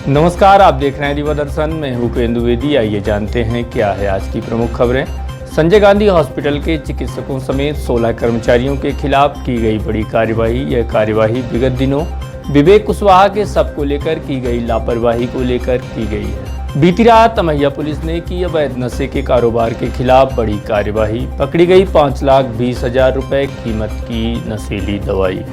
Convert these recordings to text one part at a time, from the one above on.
नमस्कार, आप देख रहे हैं रीवा दर्शन। मैं हूं उपेंद्र द्विवेदी। आइए जानते हैं क्या है आज की प्रमुख खबरें। संजय गांधी हॉस्पिटल के चिकित्सकों समेत 16 कर्मचारियों के खिलाफ की गई बड़ी कार्यवाही। यह कार्यवाही विगत दिनों विवेक कुशवाहा के शव को लेकर की गई लापरवाही को लेकर की गई है। बीती रात अमैया पुलिस ने की अवैध नशे के कारोबार के खिलाफ बड़ी कार्यवाही। पकड़ी गई 5,20,000 रुपए कीमत की नशीली दवाई।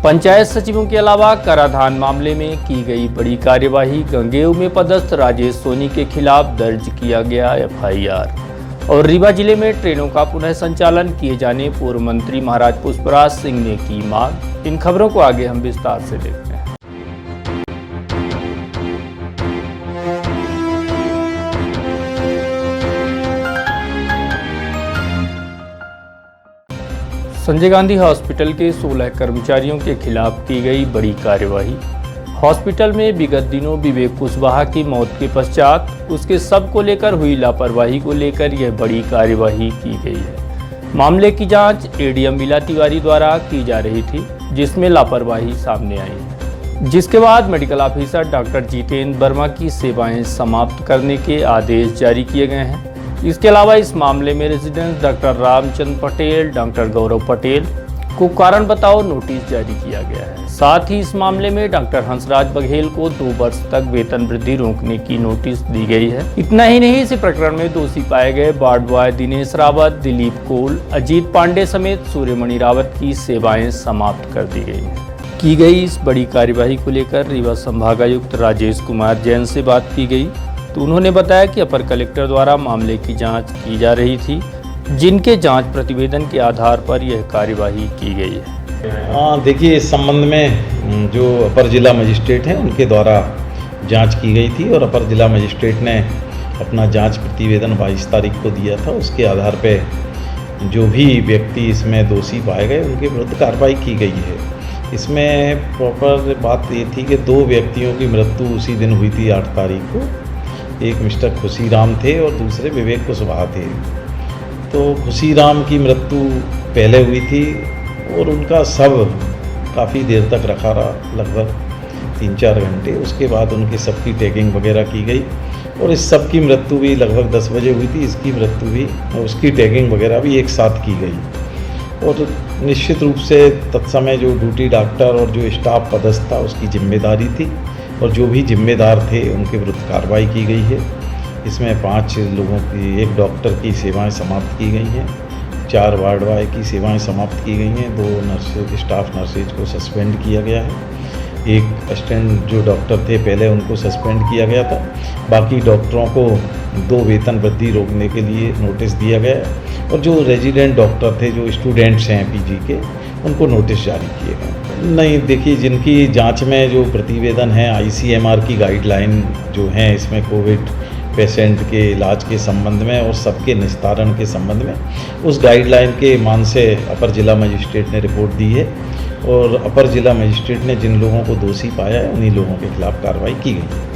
पंचायत सचिवों के अलावा कराधान मामले में की गई बड़ी कार्यवाही। गंगेऊ में पदस्थ राजेश सोनी के खिलाफ दर्ज किया गया FIR। और रीवा जिले में ट्रेनों का पुनः संचालन किए जाने पूर्व मंत्री महाराज पुष्पराज सिंह ने की मांग। इन खबरों को आगे हम विस्तार से देखते हैं। संजय गांधी हॉस्पिटल के 16 कर्मचारियों के खिलाफ की गई बड़ी कार्यवाही। हॉस्पिटल में विगत दिनों विवेक कुशवाहा की मौत के पश्चात उसके शव को लेकर हुई लापरवाही को लेकर यह बड़ी कार्यवाही की गई है। मामले की जांच ADM मीला तिवारी द्वारा की जा रही थी, जिसमें लापरवाही सामने आई है, जिसके बाद medical officer doctor Jitendra Verma की सेवाएं समाप्त करने के आदेश जारी किए गए हैं। इसके अलावा इस मामले में resident doctor Ramchandra Patel, doctor Gaurav Patel को कारण बताओ नोटिस जारी किया गया है। साथ ही इस मामले में डॉक्टर हंसराज बघेल को 2 वर्ष तक वेतन वृद्धि रोकने की नोटिस दी गई है। इतना ही नहीं, इस प्रकरण में दोषी पाए गए वार्ड बॉय दिनेश रावत, दिलीप कोल, अजीत पांडे समेत सूर्यमणि रावत की सेवाएं समाप्त कर दी गई हैं। की गई इस बड़ी कार्यवाही को लेकर रीवा संभागायुक्त राजेश कुमार जैन से बात की गई तो उन्होंने बताया कि अपर कलेक्टर द्वारा मामले की जांच की जा रही थी, जिनके जांच प्रतिवेदन के आधार पर यह कार्यवाही की गई है। देखिए, इस संबंध में जो अपर जिला मजिस्ट्रेट हैं उनके द्वारा जांच की गई थी और अपर जिला मजिस्ट्रेट ने अपना जांच प्रतिवेदन 22 तारीख को दिया था। उसके आधार पे जो भी व्यक्ति इसमें दोषी पाए गए उनके विरुद्ध कार्रवाई की गई है। इसमें प्रॉपर बात ये थी कि 2 व्यक्तियों की मृत्यु उसी दिन हुई थी 8 तारीख को। एक मिस्टर खुशीराम थे और दूसरे विवेक कुशवाहा थे। तो खुशीराम की मृत्यु पहले हुई थी और उनका शव काफ़ी देर तक रखा रहा, लगभग 3-4 घंटे। उसके बाद उनके शव की टैगिंग वगैरह की गई और इस शव की मृत्यु भी लगभग 10 बजे हुई थी। इसकी मृत्यु भी और उसकी टैगिंग वगैरह भी एक साथ की गई। और निश्चित रूप से तत्समय जो ड्यूटी डॉक्टर और जो स्टाफ पदस्थ था उसकी जिम्मेदारी थी और जो भी जिम्मेदार थे उनके विरुद्ध कार्रवाई की गई है। इसमें 5 लोगों की, 1 डॉक्टर की सेवाएं समाप्त की गई हैं, 4 वार्ड बॉय की सेवाएं समाप्त की गई हैं, 2 नर्सेज, स्टाफ नर्सेज को सस्पेंड किया गया है। 1 असिस्टेंट जो डॉक्टर थे पहले उनको सस्पेंड किया गया था। बाकी डॉक्टरों को 2 वेतन वृद्धि रोकने के लिए नोटिस दिया गया है और जो रेजिडेंट डॉक्टर थे, जो स्टूडेंट्स हैं PG के, उनको नोटिस जारी किए गए। नहीं, देखिए, जिनकी जांच में जो प्रतिवेदन है ICMR की गाइडलाइन जो हैं इसमें कोविड पेशेंट के इलाज के संबंध में और सबके निस्तारण के संबंध में, उस गाइडलाइन के मान से अपर जिला मजिस्ट्रेट ने रिपोर्ट दी है और अपर जिला मजिस्ट्रेट ने जिन लोगों को दोषी पाया है उन्हीं लोगों के खिलाफ कार्रवाई की गई है।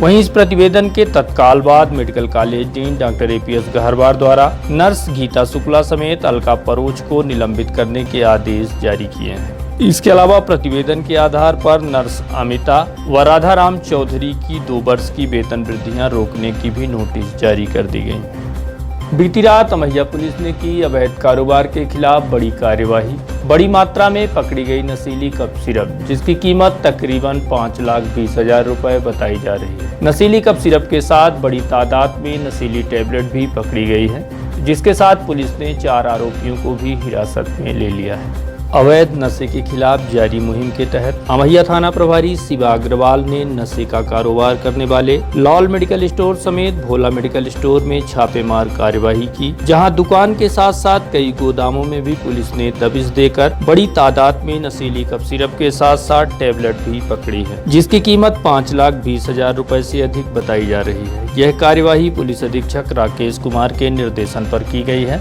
वहीं इस प्रतिवेदन के तत्काल बाद medical college dean doctor APS Gaharwar द्वारा नर्स गीता शुक्ला समेत अलका परोच को निलंबित करने के आदेश जारी किए हैं। इसके अलावा प्रतिवेदन के आधार पर नर्स अमिता व राधाराम चौधरी की 2 वर्ष की वेतन वृद्धियां रोकने की भी नोटिस जारी कर दी गई। बीती रात अमैया पुलिस ने की अवैध कारोबार के खिलाफ बड़ी कार्यवाही। बड़ी मात्रा में पकड़ी गई नशीली कप सिरप, जिसकी कीमत तकरीबन 5,20,000 रुपए बताई जा रही है। नशीली कप सिरप के साथ बड़ी तादाद में नशीली टैबलेट भी पकड़ी गई है, जिसके साथ पुलिस ने 4 आरोपियों को भी हिरासत में ले लिया है। अवैध नशे के खिलाफ जारी मुहिम के तहत अमैया थाना प्रभारी शिवा अग्रवाल ने नशे का कारोबार करने वाले लॉल मेडिकल स्टोर समेत भोला मेडिकल स्टोर में छापेमार कार्यवाही की, जहां दुकान के साथ साथ कई गोदामों में भी पुलिस ने दबिश देकर बड़ी तादाद में नशीली कप सिरप के साथ साथ टैबलेट भी पकड़ी है, जिसकी कीमत 5,20,000 रुपए से अधिक बताई जा रही है। यह कार्यवाही पुलिस अधीक्षक राकेश कुमार के निर्देशन पर की गई है।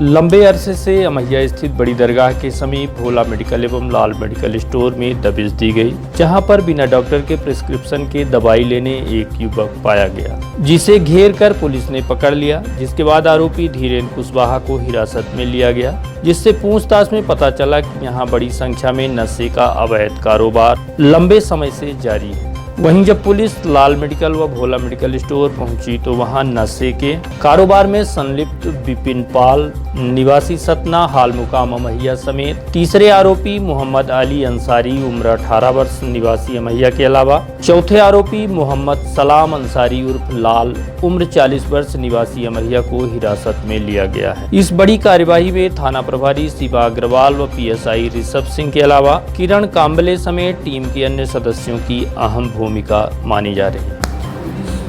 लंबे अरसे से अमैया स्थित बड़ी दरगाह के समीप भोला मेडिकल एवं लाल मेडिकल स्टोर में दबिश दी गई, जहां पर बिना डॉक्टर के प्रिस्क्रिप्शन के दवाई लेने एक युवक पाया गया, जिसे घेर कर पुलिस ने पकड़ लिया। जिसके बाद आरोपी धीरेन्द्र कुशवाहा को हिरासत में लिया गया, जिससे पूछताछ में पता चला कि यहां बड़ी संख्या में नशे का अवैध कारोबार लंबे समय से जारी है। वहीं जब पुलिस लाल मेडिकल व भोला मेडिकल स्टोर पहुंची तो वहां नशे के कारोबार में संलिप्त विपिन पाल निवासी सतना हाल मुकाम अमहिया समेत तीसरे आरोपी मोहम्मद अली अंसारी उम्र 18 वर्ष निवासी अमहिया के अलावा चौथे आरोपी मोहम्मद सलाम अंसारी उर्फ लाल उम्र 40 वर्ष निवासी अमहिया को हिरासत में लिया गया है। इस बड़ी कार्यवाही में थाना प्रभारी शिवा अग्रवाल व पीएसआई ऋषभ सिंह के अलावा किरण काम्बले समेत टीम के अन्य सदस्यों की अहम भूमिका मानी जा रही है।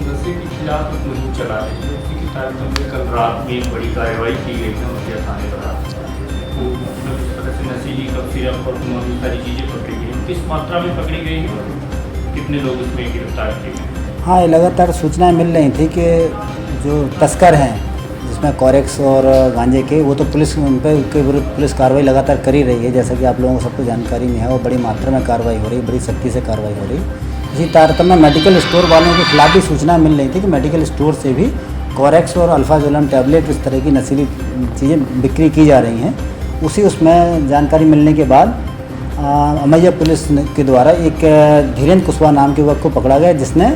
नशे के खिलाफ मुहिम चला रही है, उसी के तहत कल रात में एक बड़ी कार्रवाई की गई है उनके थाने पर। तो मतलब इस तरह से नशीली सिरप और तमाम सारी चीज़ें पकड़ी गई हैं। किस मात्रा में पकड़ी गई है और कितने लोग इसमें गिरफ्तार किए गए? हाँ, लगातार सूचनाएं मिल रही थी कि जो तस्कर हैं जिसमें कॉरेक्स और गांजे के, वो तो पुलिस उन पर के विरुद्ध पुलिस कार्रवाई लगातार कर ही रही है, जैसा कि आप लोगों को सबको जानकारी में है। और बड़ी मात्रा में कार्रवाई हो रही है, बड़ी सख्ती से कार्रवाई हो रही है। इसी तारतम्य में मेडिकल स्टोर वालों के खिलाफ भी सूचना मिल रही थी कि मेडिकल स्टोर से भी कॉरेक्स और अल्फाजोलम टैबलेट इस तरह की नशीली चीज़ें बिक्री की जा रही हैं। उसमें जानकारी मिलने के बाद अमैया पुलिस के द्वारा एक धीरेन्द्र कुशवाहा नाम के युवक को पकड़ा गया, जिसने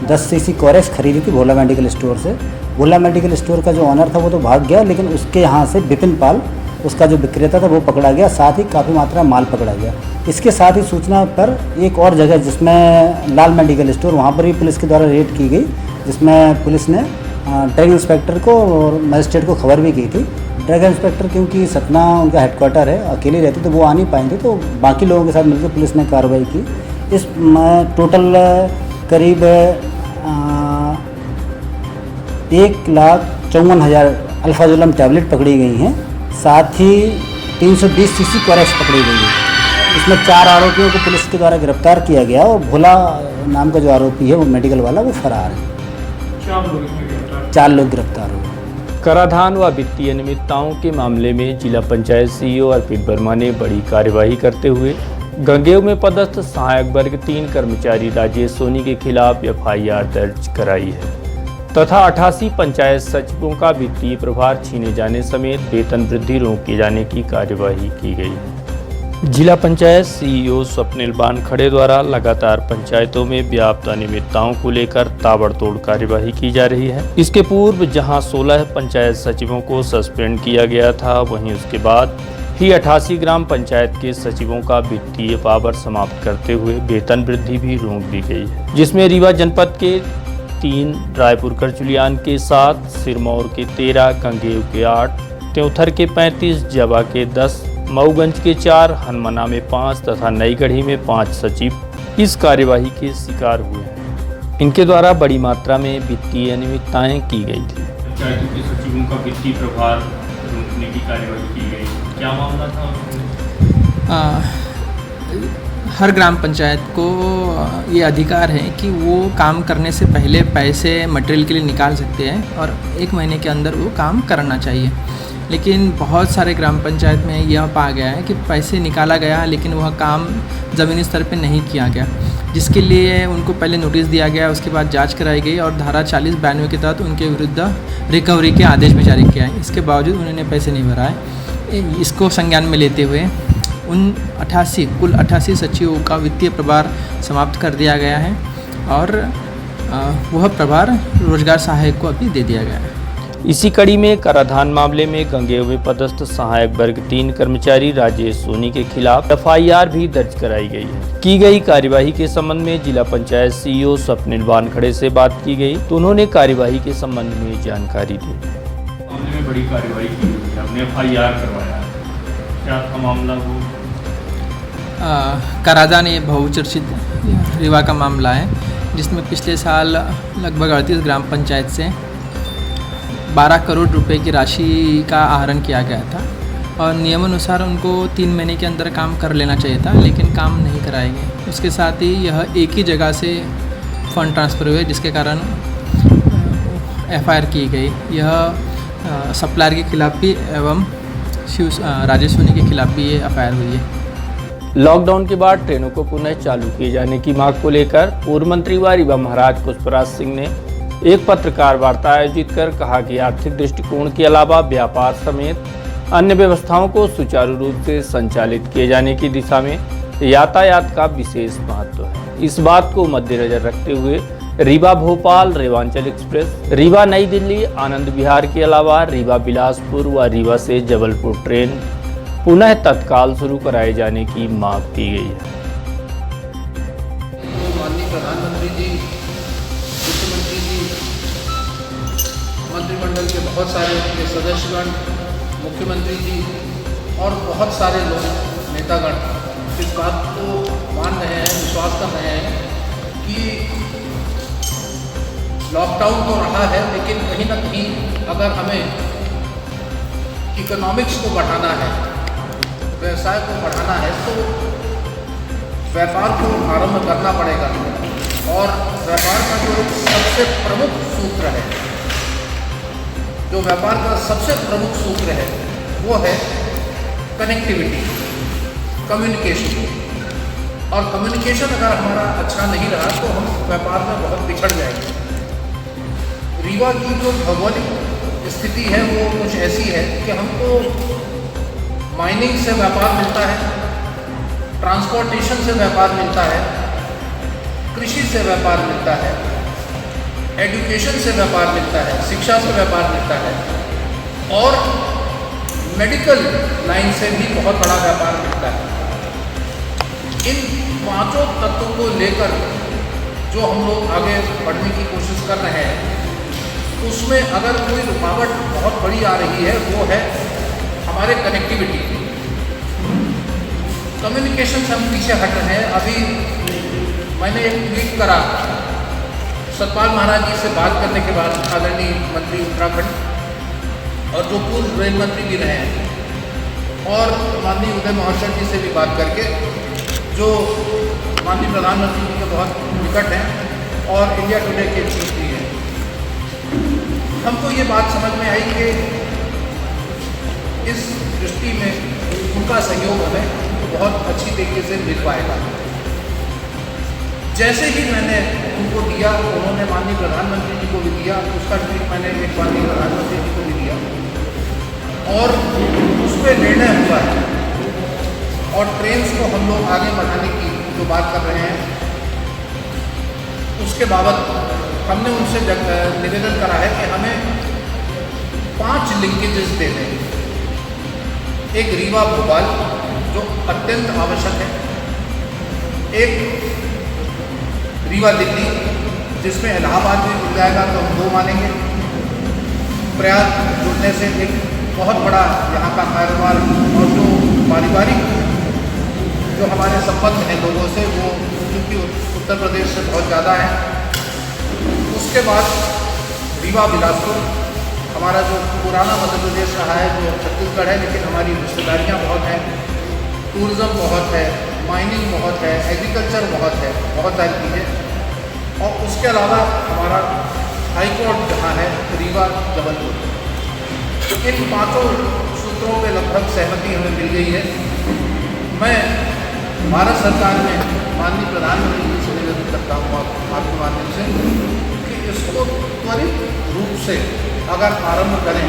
10 सीसी कॉरेक्स खरीदी थी भोला मेडिकल स्टोर से। भोला मेडिकल स्टोर का जो ऑनर था वो तो भाग गया, लेकिन उसके यहाँ से विपिन पाल उसका जो विक्रेता था वो पकड़ा गया, साथ ही काफ़ी मात्रा माल पकड़ा गया। इसके साथ ही सूचना पर एक और जगह जिसमें लाल मेडिकल स्टोर, वहाँ पर भी पुलिस के द्वारा रेड की गई, जिसमें पुलिस ने ड्रग इंस्पेक्टर को और मजिस्ट्रेट को खबर भी की थी। ड्रग इंस्पेक्टर क्योंकि सतना उनका हेडक्वार्टर है, अकेले रहते तो वो आ नहीं पाएंगे, तो बाकी लोगों के साथ मिलकर पुलिस ने कार्रवाई की। इस टोटल करीब 1,54,000 अल्फाजोलम टैबलेट पकड़ी गई हैं, साथ ही 320 सीसी कॉरेक्स पकड़ी गई है। इसमें 4 आरोपियों को पुलिस के द्वारा गिरफ्तार किया गया और भोला नाम का जो आरोपी है वो मेडिकल वाला वो फरार है। 4 लोग गिरफ्तार हुए। कराधान व वित्तीय अनियमितताओं के मामले में जिला पंचायत सीईओ अर्पित वर्मा ने बड़ी कार्यवाही करते हुए गंगेव में पदस्थ सहायक वर्ग 3 कर्मचारी राजेश सोनी के खिलाफ एफआईआर दर्ज कराई है तथा 88 पंचायत सचिवों का वित्तीय प्रभार छीने जाने समेत वेतन वृद्धि रोके जाने की कार्यवाही की गई है। जिला पंचायत सीईओ स्वप्निल बानखड़े द्वारा लगातार पंचायतों में व्याप्त अनियमितताओं को लेकर ताबड़तोड़ कार्यवाही की जा रही है। इसके पूर्व जहां 16 पंचायत सचिवों को सस्पेंड किया गया था, वहीं उसके बाद ही 88 ग्राम पंचायत के सचिवों का वित्तीय पावर समाप्त करते हुए वेतन वृद्धि भी रोक दी गई है, जिसमें रीवा जनपद के 3, रायपुर करचुलियान के 7, सिरमौर के 13, गंगेव के 8, त्योथर के 35, जवा के 10, मऊगंज के 4, हनुमाना में 5 तथा नई गढ़ी में 5 सचिव इस कार्यवाही के शिकार हुए हैं। इनके द्वारा बड़ी मात्रा में वित्तीय अनियमितताएं की गई थी। पंचायतों के सचिवों का वित्तीय प्रभार रोकने की कार्यवाही की गई, क्या मामला था? हर ग्राम पंचायत को ये अधिकार है कि वो काम करने से पहले पैसे मटेरियल के लिए निकाल सकते हैं और 1 महीने के अंदर वो काम करना चाहिए। लेकिन बहुत सारे ग्राम पंचायत में यह पा गया है कि पैसे निकाला गया लेकिन वह काम ज़मीनी स्तर पे नहीं किया गया, जिसके लिए उनको पहले नोटिस दिया गया, उसके बाद जांच कराई गई और धारा 40-92 के तहत उनके विरुद्ध रिकवरी के आदेश भी जारी किया है। इसके बावजूद उन्होंने पैसे नहीं भराए। इसको संज्ञान में लेते हुए उन कुल 88 सचिवों का वित्तीय प्रभार समाप्त कर दिया गया है और वह प्रभार रोजगार सहायक को अभी दे दिया गया है। इसी कड़ी में कराधान मामले में गंगेव में पदस्थ सहायक वर्ग 3 कर्मचारी राजेश सोनी के खिलाफ एफआईआर भी दर्ज कराई गई है। की गई कार्यवाही के संबंध में जिला पंचायत सीईओ स्वप्निल बानखड़े से बात की गई तो उन्होंने कार्यवाही के संबंध में जानकारी दी। मामले में बड़ी कार्रवाई की गई, हमने एफआईआर करवाया, क्या था मामला? वो कराधान ये बहुचर्चित रीवा का मामला है, जिसमें पिछले साल लगभग 38 ग्राम पंचायत से 12 करोड़ रुपए की राशि का आहरण किया गया था और नियमानुसार उनको 3 महीने के अंदर काम कर लेना चाहिए था, लेकिन काम नहीं कराए गए। उसके साथ ही यह एक ही जगह से फंड ट्रांसफ़र हुए, जिसके कारण एफआईआर की गई। यह सप्लायर के खिलाफ भी एवं राजेश सोनी के खिलाफ भी ये एफआईआर हुई है। लॉकडाउन के बाद ट्रेनों को पुनः चालू किए जाने की मांग को लेकर पूर्व मंत्री व रीवा महाराज पुष्पराज सिंह ने एक पत्रकार वार्ता आयोजित कर कहा कि आर्थिक दृष्टिकोण के अलावा व्यापार समेत अन्य व्यवस्थाओं को सुचारू रूप से संचालित किए जाने की दिशा में यातायात का विशेष महत्व है। इस बात को मद्देनजर रखते हुए रीवा भोपाल रेवांचल एक्सप्रेस, रीवा नई दिल्ली आनंद विहार के अलावा रीवा बिलासपुर व रीवा से जबलपुर ट्रेन पुनः तत्काल शुरू कराए जाने की मांग की गई है। माननीय प्रधानमंत्री जी, मुख्यमंत्री जी, मंत्रिमंडल के बहुत सारे उनके सदस्यगण, मुख्यमंत्री जी और बहुत सारे लोग, नेतागण इस बात को मान रहे हैं, विश्वास कर रहे हैं कि लॉकडाउन तो रहा है, लेकिन कहीं ना कहीं अगर हमें इकोनॉमिक्स को बढ़ाना है, व्यवसाय को बढ़ाना है, तो व्यापार को आरंभ करना पड़ेगा। और व्यापार का जो सबसे प्रमुख सूत्र है, जो व्यापार का सबसे प्रमुख सूत्र है, वो है कनेक्टिविटी, कम्युनिकेशन। और कम्युनिकेशन अगर हमारा अच्छा नहीं रहा तो हम व्यापार में बहुत पिछड़ जाएंगे। रीवा की जो भौगोलिक स्थिति है वो कुछ ऐसी है कि हमको माइनिंग से व्यापार मिलता है, ट्रांसपोर्टेशन से व्यापार मिलता है, कृषि से व्यापार मिलता है, एजुकेशन से व्यापार मिलता है, शिक्षा से व्यापार मिलता है और मेडिकल लाइन से भी बहुत बड़ा व्यापार मिलता है। इन पांचों तत्वों को लेकर जो हम लोग आगे बढ़ने की कोशिश कर रहे हैं, उसमें अगर कोई रुकावट बहुत बड़ी आ रही है वो है हमारे कनेक्टिविटी, कम्युनिकेशन से हम पीछे हट रहे हैं। अभी मैंने एक ट्वीट करा सतपाल महाराज जी से बात करने के बाद, आदरणीय मंत्री उत्तराखंड और जो पूर्व रेल मंत्री भी रहे हैं, और माननीय उदय महाशय जी से भी बात करके, जो माननीय प्रधानमंत्री जी के बहुत निकट हैं और इंडिया टुडे के चीफ भी हैं। हमको ये बात समझ में आई कि इस दृष्टि में उनका सहयोग हमें बहुत अच्छी तरीके से मिल पाएगा। जैसे ही मैंने उनको दिया, उन्होंने माननीय प्रधानमंत्री जी को भी दिया, उसका ट्वीट मैंने एक माननीय प्रधानमंत्री जी को भी दिया और उस पर निर्णय हुआ है। और ट्रेन्स को हम लोग आगे बढ़ाने की जो बात कर रहे हैं, उसके बाबत हमने उनसे निवेदन करा है कि हमें 5 लिंकेजेस दे दें। एक रीवा भोपाल जो अत्यंत आवश्यक है, एक रीवा दिल्ली जिसमें इलाहाबाद भी जुड़ जाएगा तो हम 2 मानेंगे। प्रयाग जुड़ने से एक बहुत बड़ा यहाँ का कारोबार और जो पारिवारिक जो हमारे संबंध हैं लोगों से, वो क्योंकि उत्तर प्रदेश से बहुत ज़्यादा है। उसके बाद रीवा बिलासपुर, हमारा जो पुराना मध्य प्रदेश रहा है, जो छत्तीसगढ़ है, लेकिन हमारी रिश्तेदारियाँ बहुत हैं, टूरिज़्म बहुत है, माइनिंग बहुत है, एग्रीकल्चर बहुत है, बहुत सारी चीज़ें। और उसके अलावा हमारा हाई कोर्ट जहाँ है रीवा जबलपुर। तो इन 5 सूत्रों पे लगभग सहमति हमें मिल गई है। मैं भारत सरकार में माननीय प्रधानमंत्री जी से निवेदन करता हूँ आपके माध्यम से कि इसको त्वरित रूप से अगर आरंभ करें,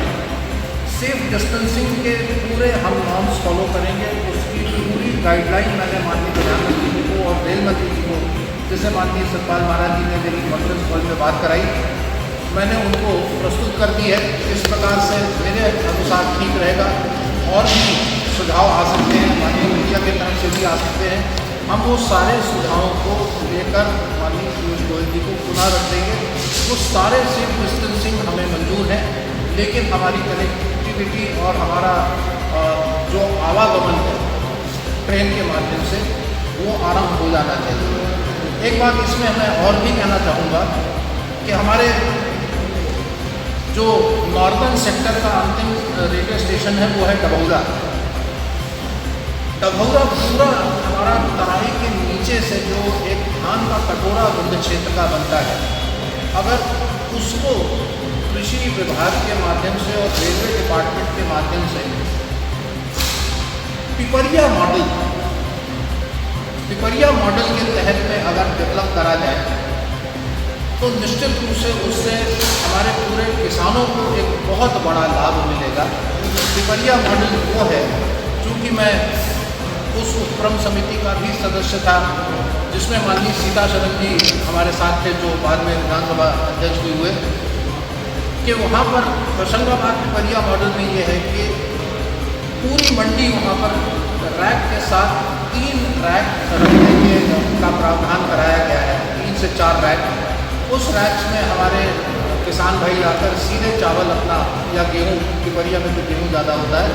सेफ डिस्टेंसिंग के पूरे हम नॉर्म्स फॉलो करेंगे, उसकी पूरी गाइडलाइन मैंने माननीय प्रधानमंत्री जी को और रेल मंत्री जी को, जैसे माननीय सतपाल महाराज जी ने मेरी कॉन्फ्रेंस कॉल में बात कराई, मैंने उनको प्रस्तुत कर दी है। इस प्रकार से मेरे अनुसार ठीक रहेगा। और भी सुझाव आ सकते हैं, माननीय मीडिया की तरफ से भी आ सकते हैं। हम वो सारे सुझावों को लेकर माननीय पीयूष गोयल जी को पुनः रख देंगे। वो सारे सेफ डिस्टेंसिंग हमें मंजूर है, लेकिन हमारी कनेक्टिविटी और हमारा जो आवागमन है ट्रेन के माध्यम से, वो आरंभ हो जाना चाहिए। एक बात इसमें मैं और भी कहना चाहूँगा कि हमारे जो नॉर्दर्न सेक्टर का अंतिम रेलवे स्टेशन है वो है डभौरा। डभौरा पूरा हमारा तराई के नीचे से जो एक धान का कटोरा रुद्र क्षेत्र का बनता है, अगर उसको कृषि विभाग के माध्यम से और रेलवे डिपार्टमेंट के माध्यम से पिपरिया मॉडल के तहत में अगर डेवलप करा जाए तो निश्चित रूप से उससे हमारे पूरे किसानों को एक बहुत बड़ा लाभ मिलेगा। पिपरिया मॉडल वो है, चूँकि मैं उस उपक्रम समिति का भी सदस्य था जिसमें माननीय सीता शरण जी हमारे साथ थे, जो बाद में विधानसभा अध्यक्ष भी हुए, कि वहाँ पर होशंगाबाद पिपरिया मॉडल में ये है कि पूरी मंडी वहाँ पर रैक के साथ 3 रैक रखने के का प्रावधान कराया गया है, 3 से 4 रैक। उस रैक्स में हमारे किसान भाई आकर सीधे चावल अपना या गेहूँ, पिपरिया में तो गेहूँ ज़्यादा होता है,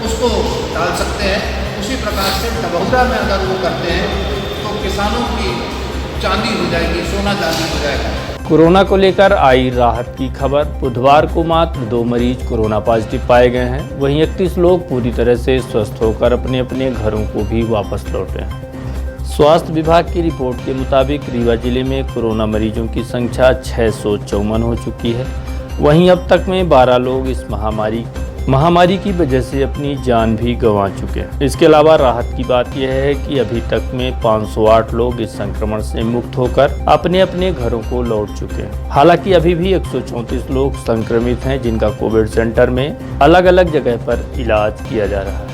उसको डाल सकते हैं। उसी प्रकार से डबहुरा में अगर वो करते हैं तो किसानों की चांदी हो जाएगी, सोना चांदी हो जाएगा। कोरोना को लेकर आई राहत की खबर। बुधवार को मात्र 2 मरीज कोरोना पॉजिटिव पाए गए हैं। वहीं 31 लोग पूरी तरह से स्वस्थ होकर अपने अपने घरों को भी वापस लौटे हैं। स्वास्थ्य विभाग की रिपोर्ट के मुताबिक रीवा जिले में कोरोना मरीजों की संख्या 654 हो चुकी है। वहीं अब तक में 12 लोग इस महामारी की वजह से अपनी जान भी गंवा चुके हैं। इसके अलावा राहत की बात यह है कि अभी तक में 508 लोग इस संक्रमण से मुक्त होकर अपने अपने घरों को लौट चुके हैं। हालांकि अभी भी 134 लोग संक्रमित हैं, जिनका कोविड सेंटर में अलग अलग जगह पर इलाज किया जा रहा है।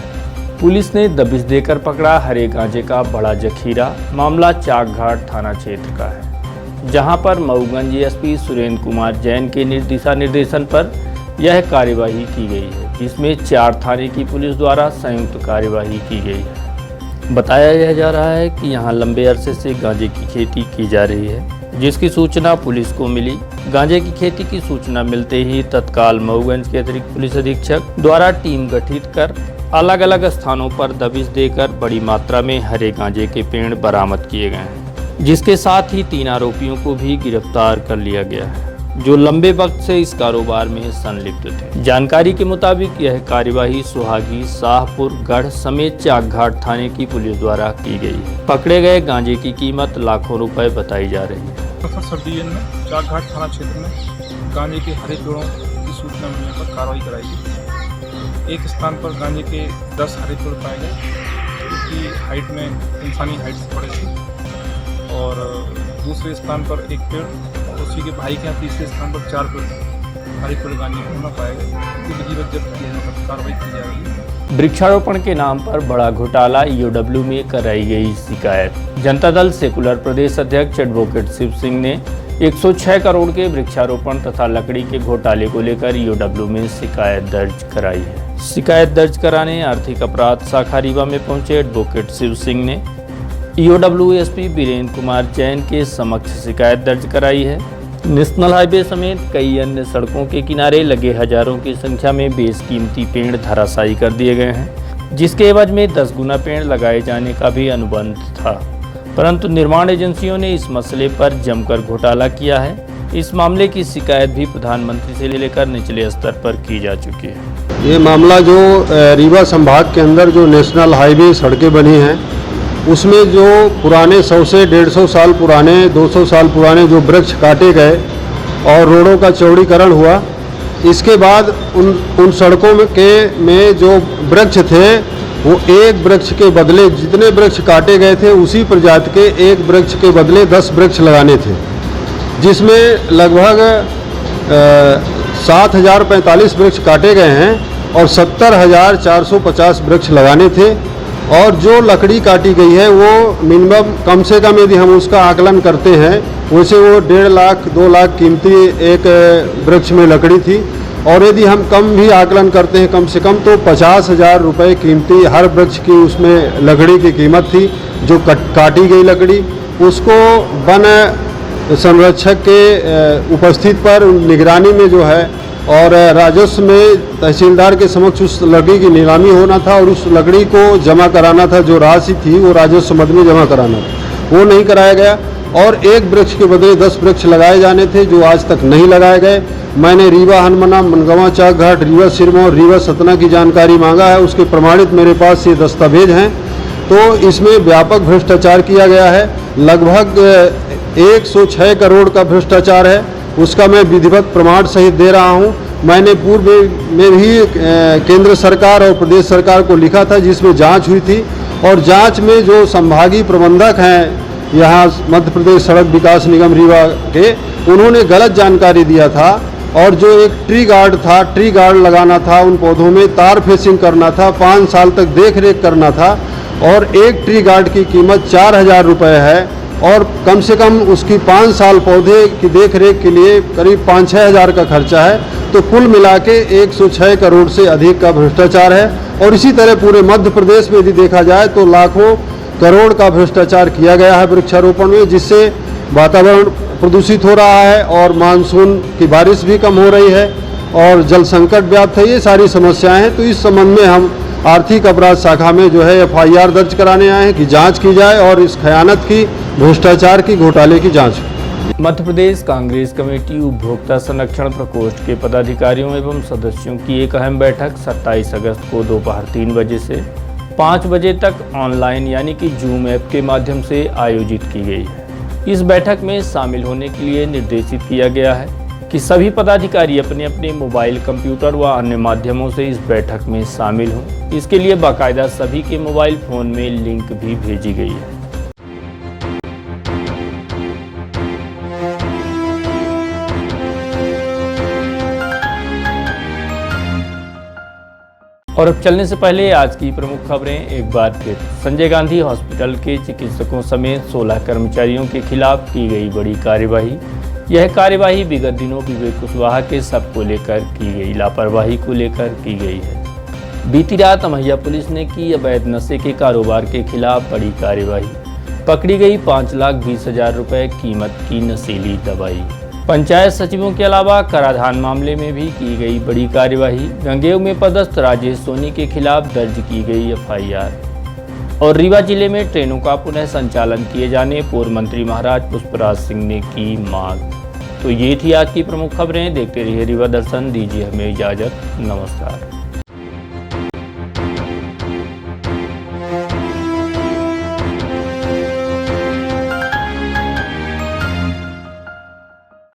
पुलिस ने दबिश देकर पकड़ा हरे गांजे का बड़ा जखीरा। मामला चाकघाट थाना क्षेत्र का है, जहां पर मऊगंज एसपी सुरेंद्र कुमार जैन के दिशा निर्देशन पर यह कार्यवाही की गई है, जिसमें 4 थाने की पुलिस द्वारा संयुक्त कार्यवाही की गई है। बताया जा रहा है कि यहां लंबे अरसे से गांजे की खेती की जा रही है, जिसकी सूचना पुलिस को मिली। गांजे की खेती की सूचना मिलते ही तत्काल मऊगंज के अतिरिक्त पुलिस अधीक्षक द्वारा टीम गठित कर अलग अलग स्थानों पर दबिश देकर बड़ी मात्रा में हरे गांजे के पेड़ बरामद किए गए हैं, जिसके साथ ही 3 आरोपियों को भी गिरफ्तार कर लिया गया है, जो लंबे वक्त से इस कारोबार में संलिप्त थे। जानकारी के मुताबिक यह कार्यवाही सुहागी, शाहपुर, गढ़ समेत चाकघाट थाने की पुलिस द्वारा की गई है। पकड़े गए गांजे की कीमत लाखों रुपए बताई जा रही है। सब डिवीजन में चाकघाट थाना क्षेत्र में गांजे के हरे पेड़ों की सूचना मिलने पर कार्रवाई कराई गई। एक स्थान पर गांजे के 10 हरे पेड़ पाए गए, जिनकी हाइट में इंसानी हाइट से बड़े थे, और दूसरे स्थान पर एक पेड़, उसी के भाई के यहाँ तीसरे स्थान पर 4 पेड़ हरे पेड़ गांजे में पाए गए। कार्रवाई की जा रही है। वृक्षारोपण के नाम पर बड़ा घोटाला, ईओडब्ल्यू में कराई गई शिकायत। जनता दल सेकुलर प्रदेश अध्यक्ष एडवोकेट शिव सिंह ने 106 करोड़ के वृक्षारोपण तथा लकड़ी के घोटाले को लेकर ईओडब्ल्यू में शिकायत दर्ज कराई है। शिकायत दर्ज कराने आर्थिक अपराध शाखा रीवा में पहुंचे एडवोकेट शिव सिंह ने ईओडब्ल्यू एसपी वीरेंद्र कुमार जैन के समक्ष शिकायत दर्ज कराई है। नेशनल हाईवे समेत कई अन्य सड़कों के किनारे लगे हजारों की संख्या में बेशकीमती पेड़ धराशायी कर दिए गए हैं, जिसके एवज में 10 गुना पेड़ लगाए जाने का भी अनुबंध था, परंतु निर्माण एजेंसियों ने इस मसले पर जमकर घोटाला किया है। इस मामले की शिकायत भी प्रधानमंत्री से लेकर निचले स्तर पर की जा चुकी है। ये मामला जो रीवा संभाग के अंदर जो नेशनल हाईवे सड़कें बनी हैं, उसमें जो पुराने 100 से 150 साल पुराने, 200 साल पुराने जो वृक्ष काटे गए और रोडों का चौड़ीकरण हुआ, इसके बाद उन सड़कों में जो वृक्ष थे, वो एक वृक्ष के बदले जितने वृक्ष काटे गए थे उसी प्रजाति के एक वृक्ष के बदले 10 वृक्ष लगाने थे, जिसमें लगभग 7,045 वृक्ष काटे गए हैं और 70,450 वृक्ष लगाने थे। और जो लकड़ी काटी गई है वो मिनिमम कम से कम यदि हम उसका आकलन करते हैं, वैसे वो 1.5 लाख 2 लाख कीमती एक वृक्ष में लकड़ी थी, और यदि हम कम भी आकलन करते हैं कम से कम तो 50,000 रुपये कीमती हर वृक्ष की उसमें लकड़ी की कीमत थी। जो काटी गई लकड़ी उसको वन संरक्षक के उपस्थित पर निगरानी में जो है और राजस्व में तहसीलदार के समक्ष उस लकड़ी की नीलामी होना था और उस लकड़ी को जमा कराना था। जो राशि थी वो राजस्व मद में जमा कराना था, वो नहीं कराया गया और एक वृक्ष के बदले 10 वृक्ष लगाए जाने थे, जो आज तक नहीं लगाए गए। मैंने रीवा हनुमाना, मनगवा चाकघाट, रीवा सिरमौर और रीवा सतना की जानकारी मांगा है, उसके प्रमाणित मेरे पास ये दस्तावेज हैं। तो इसमें व्यापक भ्रष्टाचार किया गया है, लगभग 106 करोड़ का भ्रष्टाचार है, उसका मैं विधिवत प्रमाण सहित दे रहा हूं। मैंने पूर्व में भी केंद्र सरकार और प्रदेश सरकार को लिखा था, जिसमें जांच हुई थी और जांच में जो संभागीय प्रबंधक हैं यहाँ मध्य प्रदेश सड़क विकास निगम रीवा के, उन्होंने गलत जानकारी दिया था और जो एक ट्री गार्ड लगाना था, उन पौधों में तार फेसिंग करना था, 5 साल तक देख रेख करना था, और एक ट्री गार्ड की कीमत 4,000 रुपये है और कम से कम उसकी 5 साल पौधे की देख रेख के लिए करीब 5-6 हज़ार का खर्चा है। तो कुल मिला के 106 करोड़ से अधिक का भ्रष्टाचार है। और इसी तरह पूरे मध्य प्रदेश में यदि देखा जाए तो लाखों करोड़ का भ्रष्टाचार किया गया है वृक्षारोपण में, जिससे वातावरण प्रदूषित हो रहा है और मानसून की बारिश भी कम हो रही है और जल संकट व्याप्त है। ये सारी समस्याएं हैं। तो इस संबंध में हम आर्थिक अपराध शाखा में जो है FIR दर्ज कराने आए हैं कि जांच की जाए और इस खयानत की, भ्रष्टाचार की, घोटाले की जांच। मध्य प्रदेश कांग्रेस कमेटी उपभोक्ता संरक्षण प्रकोष्ठ के पदाधिकारियों एवं सदस्यों की एक अहम बैठक 27 अगस्त को दोपहर 3 बजे से 5 बजे तक ऑनलाइन यानी कि जूम ऐप के माध्यम से आयोजित की गई है। इस बैठक में शामिल होने के लिए निर्देशित किया गया है कि सभी पदाधिकारी अपने अपने मोबाइल, कंप्यूटर व अन्य माध्यमों से इस बैठक में शामिल हों। इसके लिए बाकायदा सभी के मोबाइल फोन में लिंक भी भेजी गई है। और अब चलने से पहले आज की प्रमुख खबरें एक बार फिर। संजय गांधी हॉस्पिटल के चिकित्सकों समेत 16 कर्मचारियों के खिलाफ की गई बड़ी कार्यवाही। यह कार्यवाही विगत दिनों विवेक कुशवाहा के शव को लेकर की गई लापरवाही को लेकर की गई है। बीती रात अमैया पुलिस ने की अवैध नशे के कारोबार के खिलाफ बड़ी कार्यवाही। पकड़ी गई 5,20,000 रुपए कीमत की नशीली दवाई। पंचायत सचिवों के अलावा कराधान मामले में भी की गई बड़ी कार्यवाही। गंगेय में पदस्थ राजेश सोनी के खिलाफ दर्ज की गई FIR। और रीवा जिले में ट्रेनों का पुनः संचालन किए जाने पूर्व मंत्री महाराज पुष्पराज सिंह ने की मांग। तो ये थी आज की प्रमुख खबरें। देखते रहिए रीवा दर्शन। दीजिए हमें इजाजत। नमस्कार।